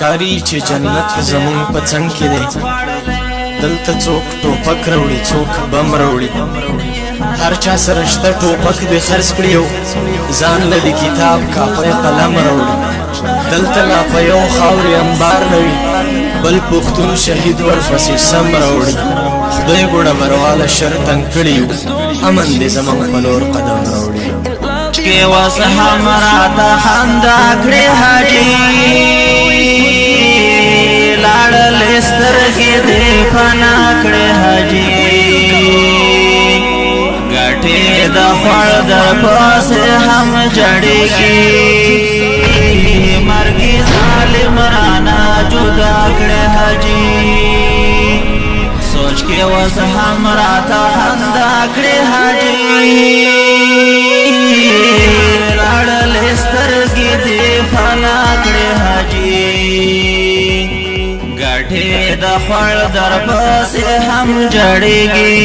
کاری چې جنت زمون په څنګ کې دی دلته څوک ټوپک راوړي څوک بم راوړي هر چا سره شته ټوپک دې خرڅ کړي او ځان له د کتاب کاپی قلم راوړي دلته لا په یو خاورې انبار نه وي بل پښتون شهید ورپسې سم راوړي خدای ګوډه برواله شر تنګ کړي یو امن دې زموږ په لور قدم راوړي کې وس هم راته خندا کړې حاجي لاړلې سترګې دې فنا کړې حاجي ګټې د خوړ در پاسې هم جړېږي مرګي ظالم رانا جدا کړې حاجي سوچ کې وس هم راته خندا کړې حاجي لاړلې سترګې دې فنا کړې حاجي ګټې د خوړ در پسې هم جړېږي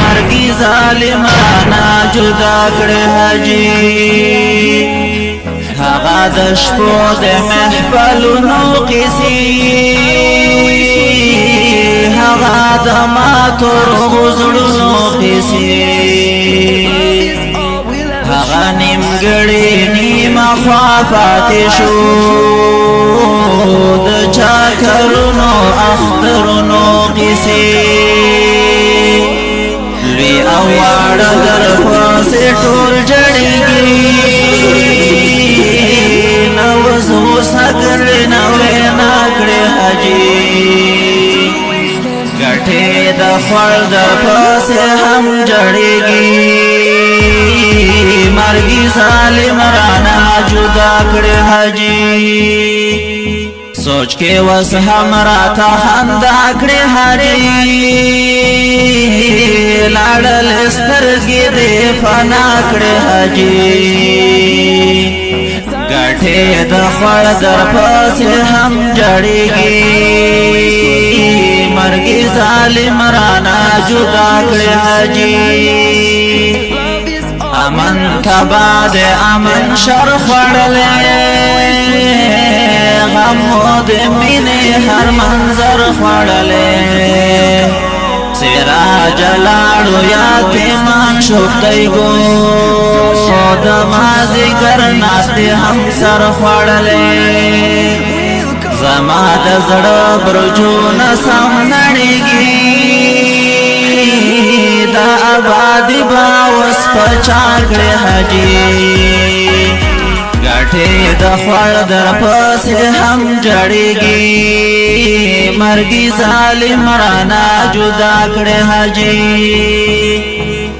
مرګي ظالم رانا جدا کړې حاجي هغه د شپو د محفلونو قیسې هغه د ماتو غزړونو قیسې هغه نیمګړی نیمه خوا پاتې شو د چاکرونو اخترونو قیسې لوی او واړه در پسې ټول جړېږي نوز غوسه کړې نوې نه کړې حاجي ګټې د خوړ در پسې هم جړېږي مرګي ظالم رانا جدا کړې حاجي سوچ کې وس هم راته خندا کړې حاجي لاړلې سترګې دې فنا کړې حاجي ګټې د خوړ در پسې هم جړېږي مرګي ظالم رانا جدا کړې حاجي امن تبا دے امن شر خوڑلے غم دے مینے ہر منظر خوڑلے سیرا جلاڑو یاتیمان شفتی گو دمازی کرناس دے ہم سر خوڑلے زماد زڑ برجون سم نڑیگی دا آبادی باوس پچاکڑے حاجی گاٹھے دا خوڑ در پسے ہم جڑیگی مرگی ظالم رانا جدا کڑے حاجی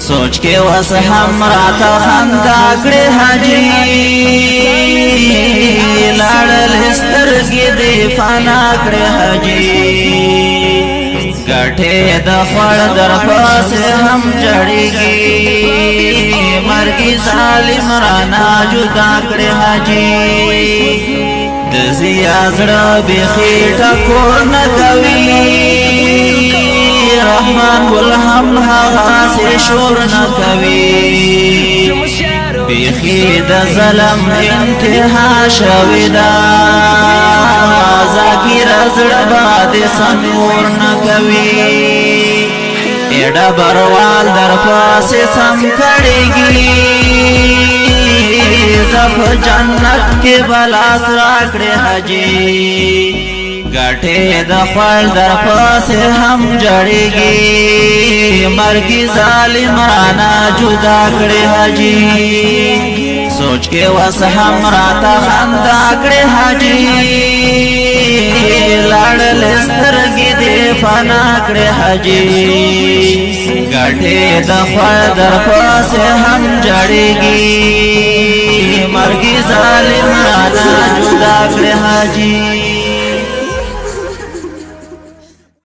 سوچ کے وس ہم راتا خندا کڑے حاجی لاڑل سترگی دے فانا کڑے حاجی گٹھے د خوړ در پسې هم جړېږي مرګي ظالم رانا جدا کړې حاجي د زیا زړه بیخي ټکور نه کوي رحمان ګل هم هغسې شور نه کوي بیخي د ظلم انتها شوې ده ذاکر زړه باندې سنور نه کوي اډه بروال در پاسې سم کړېږي زف جنت کې بلاس راکړې حاجي ګټې د خوړ در پاسې هم جړېږي مرګي ظالم رانا جدا کړې حاجي سوچ کے وس ہم راتا خندا کڑے حاجی لاڑل سترگی دے فنا کڑے حاجی گاٹھے دخوڑ در پاسے ہم جڑیگی مرگی ظالم رانا جدا کڑے حاجی